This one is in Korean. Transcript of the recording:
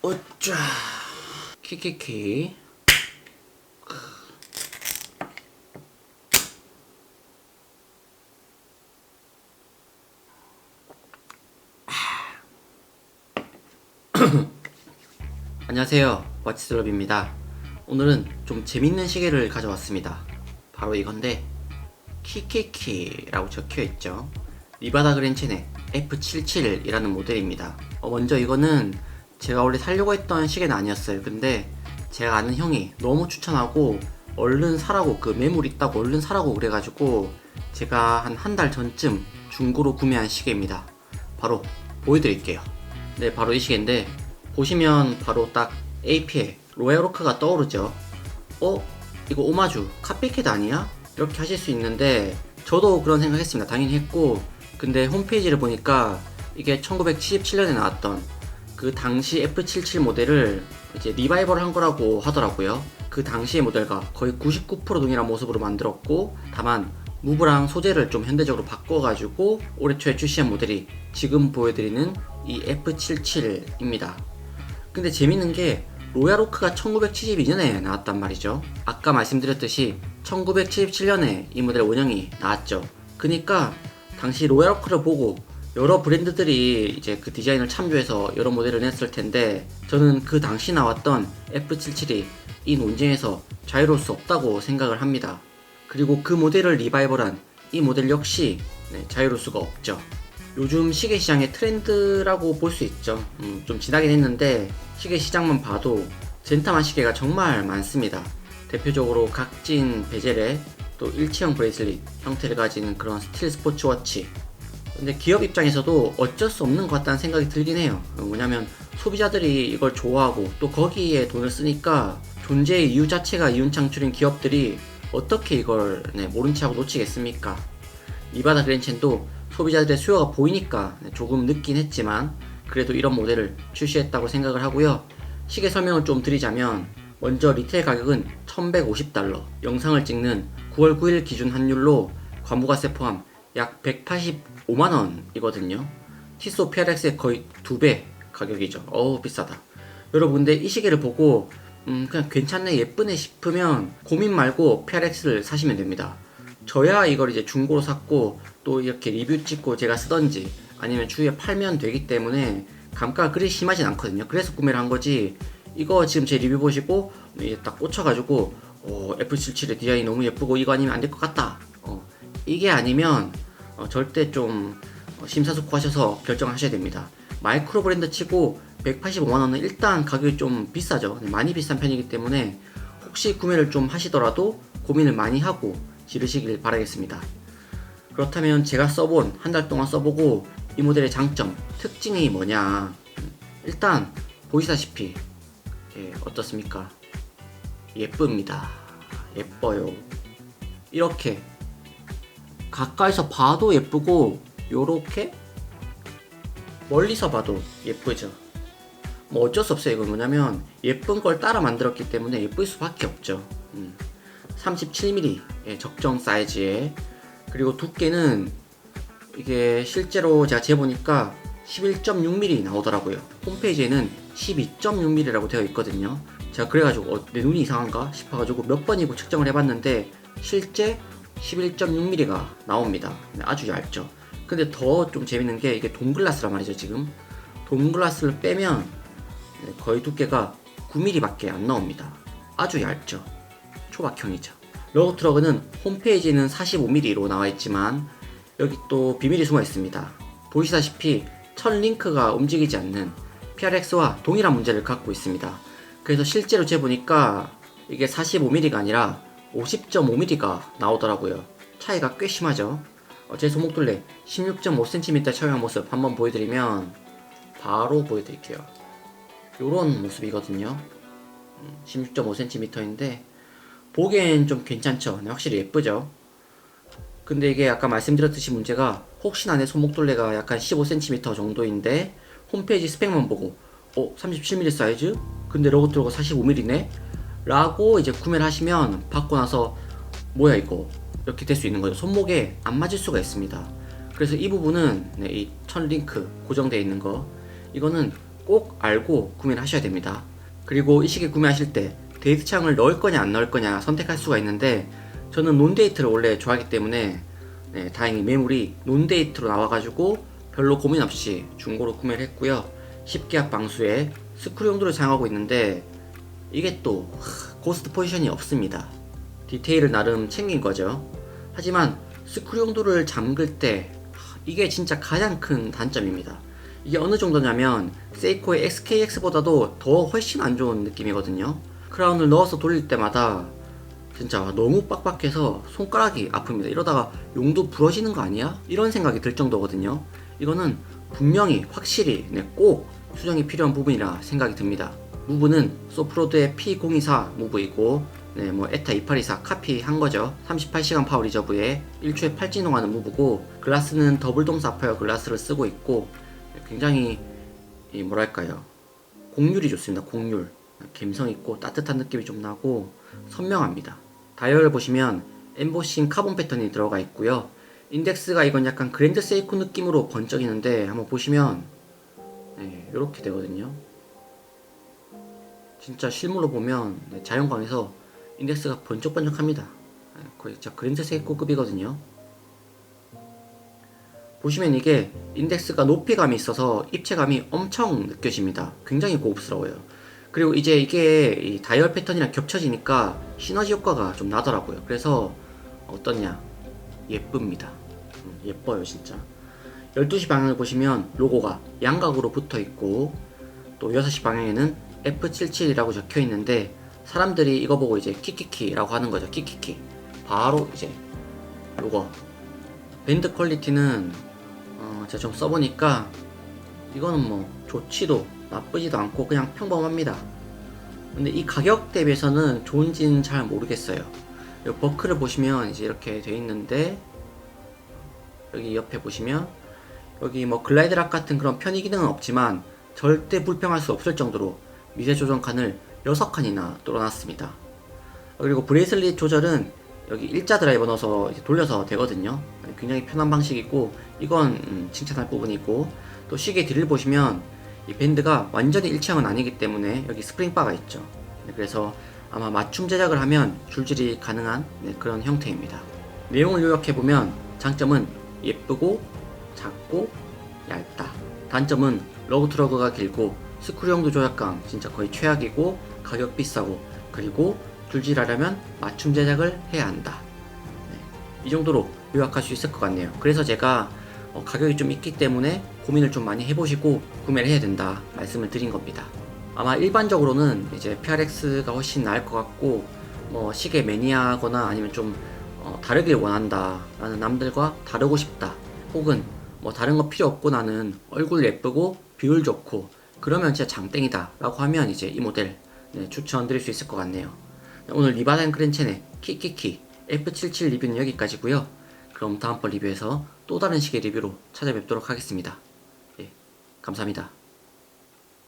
어짜 키키키. 안녕하세요, 와치슬럽입니다. 오늘은 좀 재밌는 시계를 가져왔습니다. 바로 이건데 키키키라고 적혀있죠. 리바다 그랜첸의 F77이라는 모델입니다. 먼저 이거는 제가 원래 사려고 했던 시계는 아니었어요. 근데 제가 아는 형이 너무 추천하고 얼른 사라고, 그 매물 있다고 얼른 사라고 그래가지고 제가 한 달 전쯤 중고로 구매한 시계입니다. 바로 보여드릴게요. 네, 바로 이 시계인데 보시면 바로 딱 AP에 로얄오크가 떠오르죠. 이거 오마주 카피캣 아니야? 이렇게 하실 수 있는데 저도 그런 생각했습니다. 당연히 했고, 근데 홈페이지를 보니까 이게 1977년에 나왔던 그 당시 F77 모델을 이제 리바이벌 한 거라고 하더라고요. 그 당시의 모델과 거의 99% 동일한 모습으로 만들었고, 다만 무브랑 소재를 좀 현대적으로 바꿔가지고 올해 초에 출시한 모델이 지금 보여드리는 이 F77입니다. 근데 재밌는 게 로얄오크가 1972년에 나왔단 말이죠. 아까 말씀드렸듯이 1977년에 이 모델 원형이 나왔죠. 그니까 당시 로얄오크를 보고 여러 브랜드들이 이제 그 디자인을 참조해서 여러 모델을 냈을 텐데, 저는 그 당시 나왔던 F77이 이 논쟁에서 자유로울 수 없다고 생각을 합니다. 그리고 그 모델을 리바이벌한 이 모델 역시 자유로울 수가 없죠. 요즘 시계 시장의 트렌드라고 볼 수 있죠. 좀 지나긴 했는데 시계 시장만 봐도 젠타만 시계가 정말 많습니다. 대표적으로 각진 베젤에 또 일체형 브레이슬릿 형태를 가진 그런 스틸 스포츠워치. 근데 기업 입장에서도 어쩔 수 없는 것 같다는 생각이 들긴 해요. 뭐냐면 소비자들이 이걸 좋아하고 또 거기에 돈을 쓰니까 존재의 이유 자체가 이윤 창출인 기업들이 어떻게 이걸 모른 체 하고 놓치겠습니까? 리바다 그랜첸도 소비자들의 수요가 보이니까 조금 늦긴 했지만 그래도 이런 모델을 출시했다고 생각을 하고요. 시계 설명을 좀 드리자면, 먼저 리테일 가격은 $1150, 영상을 찍는 9월 9일 기준 환율로 관부가세 포함 약 185만원이거든요. 티소 PRX의 거의 2배 가격이죠. 어우, 비싸다. 여러분, 근데 이 시계를 보고 그냥 괜찮네, 예쁘네 싶으면 고민 말고 PRX를 사시면 됩니다. 저야 이걸 이제 중고로 샀고 또 이렇게 리뷰 찍고 제가 쓰던지 아니면 주위에 팔면 되기 때문에 감가가 그리 심하진 않거든요. 그래서 구매를 한 거지, 이거 지금 제 리뷰 보시고 이제 딱 꽂혀가지고 F77의 디자인이 너무 예쁘고 이거 아니면 안 될 것 같다, 이게 아니면 절대 좀 심사숙고하셔서 결정하셔야 됩니다. 마이크로 브랜드 치고 185만원은 일단 가격이 좀 비싸죠. 많이 비싼 편이기 때문에 혹시 구매를 좀 하시더라도 고민을 많이 하고 지르시길 바라겠습니다. 그렇다면 제가 써본, 한 달 동안 써보고 이 모델의 장점, 특징이 뭐냐. 일단 보시다시피 어떻습니까? 예쁩니다. 예뻐요. 이렇게 가까이서 봐도 예쁘고 요렇게 멀리서 봐도 예쁘죠. 뭐 어쩔 수 없어요. 이건 뭐냐면 예쁜 걸 따라 만들었기 때문에 예쁠 수밖에 없죠. 37mm 적정 사이즈에, 그리고 두께는 이게 실제로 제가 재보니까 11.6mm 나오더라고요. 홈페이지에는 12.6mm라고 되어 있거든요. 제가 그래가지고 내 눈이 이상한가 싶어가지고 몇 번이고 측정을 해봤는데 실제 11.6mm가 나옵니다. 아주 얇죠. 근데 더 좀 재밌는 게 이게 돔글라스란 말이죠. 지금 돔글라스를 빼면 거의 두께가 9mm 밖에 안 나옵니다. 아주 얇죠. 초박형이죠. 러그트럭은 홈페이지에는 45mm로 나와 있지만 여기 또 비밀이 숨어 있습니다. 보시다시피 첫 링크가 움직이지 않는 PRX와 동일한 문제를 갖고 있습니다. 그래서 실제로 재보니까 이게 45mm가 아니라 50.5mm가 나오더라고요. 차이가 꽤 심하죠. 제 손목둘레 16.5cm 착용한 모습 한번 보여드리면 바로 보여드릴게요. 요런 모습이거든요. 16.5cm인데 보기엔 좀 괜찮죠. 확실히 예쁘죠. 근데 이게 아까 말씀드렸듯이 문제가, 혹시나 내 손목둘레가 약간 15cm 정도인데 홈페이지 스펙만 보고 37mm 사이즈? 근데 러그트럭은 45mm네? 라고 이제 구매를 하시면 받고 나서 뭐야 이거, 이렇게 될 수 있는 거죠. 손목에 안 맞을 수가 있습니다. 그래서 이 부분은 이 천 링크 고정되어 있는 거, 이거는 꼭 알고 구매를 하셔야 됩니다. 그리고 이 시계 구매하실 때 데이트 창을 넣을 거냐 안 넣을 거냐 선택할 수가 있는데, 저는 논데이트를 원래 좋아하기 때문에 다행히 매물이 논데이트로 나와가지고 별로 고민 없이 중고로 구매를 했고요. 10기압 방수에 스크류 용도를 사용하고 있는데, 이게 또 고스트 포지션이 없습니다. 디테일을 나름 챙긴 거죠. 하지만 스크류 용도를 잠글 때 이게 진짜 가장 큰 단점입니다. 이게 어느 정도냐면 세이코의 XKX보다도 더 훨씬 안 좋은 느낌이거든요. 크라운을 넣어서 돌릴 때마다 진짜 너무 빡빡해서 손가락이 아픕니다. 이러다가 용도 부러지는 거 아니야? 이런 생각이 들 정도거든요. 이거는 분명히 확실히 꼭 수정이 필요한 부분이라 생각이 듭니다. 무브는 소프로드의 P024 무브이고, 뭐 에타 2824 카피한 거죠. 38시간 파워 리저브에 1초에 8진동하는 무브고, 글라스는 더블돔 사파이어 글라스를 쓰고 있고, 굉장히 뭐랄까요, 곡률이 좋습니다. 곡률 감성 있고 따뜻한 느낌이 좀 나고 선명합니다. 다이얼을 보시면 엠보싱 카본 패턴이 들어가 있고요. 인덱스가 이건 약간 그랜드 세이코 느낌으로 번쩍이는데, 한번 보시면 이렇게 되거든요. 진짜 실물로 보면 자연광에서 인덱스가 번쩍번쩍합니다. 거의 진짜 그랜드 세이코급이거든요. 보시면 이게 인덱스가 높이감이 있어서 입체감이 엄청 느껴집니다. 굉장히 고급스러워요. 그리고 이제 이게 이 다이얼 패턴이랑 겹쳐지니까 시너지 효과가 좀 나더라고요. 그래서 어떠냐? 예쁩니다. 예뻐요 진짜. 12시 방향을 보시면 로고가 양각으로 붙어 있고, 또 6시 방향에는 F77이라고 적혀 있는데, 사람들이 이거 보고 이제 키키키라고 하는 거죠. 키키키. 바로 이제 요거 밴드 퀄리티는 제가 좀 써보니까 이거는 뭐 좋지도 나쁘지도 않고 그냥 평범합니다. 근데 이 가격 대비해서는 좋은지는 잘 모르겠어요. 이 버클을 보시면 이제 이렇게 돼 있는데, 여기 옆에 보시면 여기 뭐 글라이드락 같은 그런 편의 기능은 없지만 절대 불평할 수 없을 정도로 미세 조정 칸을 6칸이나 뚫어놨습니다. 그리고 브레이슬릿 조절은 여기 일자 드라이버 넣어서 이제 돌려서 되거든요. 굉장히 편한 방식이고, 이건 칭찬할 부분이고, 또 시계 뒤를 보시면 이 밴드가 완전히 일체형은 아니기 때문에 여기 스프링바가 있죠. 그래서 아마 맞춤 제작을 하면 줄질이 가능한 그런 형태입니다. 내용을 요약해보면 장점은 예쁘고 작고 얇다. 단점은 러그 트러그가 길고 스크류용도 조작감 진짜 거의 최악이고 가격 비싸고, 그리고 줄질하려면 맞춤 제작을 해야 한다. 이 정도로 요약할 수 있을 것 같네요. 그래서 제가 가격이 좀 있기 때문에 고민을 좀 많이 해보시고 구매를 해야 된다 말씀을 드린 겁니다. 아마 일반적으로는 이제 PRX가 훨씬 나을 것 같고, 뭐 시계 매니아거나 아니면 좀 다르길 원한다 라는 남들과 다르고 싶다, 혹은 뭐 다른 거 필요 없고 나는 얼굴 예쁘고 비율 좋고 그러면 진짜 장땡이다 라고 하면 이제 이 모델 추천드릴 수 있을 것 같네요. 오늘 리바다 앤 그랜첸의 키키키 F77 리뷰는 여기까지고요. 그럼 다음번 리뷰에서 또 다른 시계 리뷰로 찾아뵙도록 하겠습니다. 예, 감사합니다.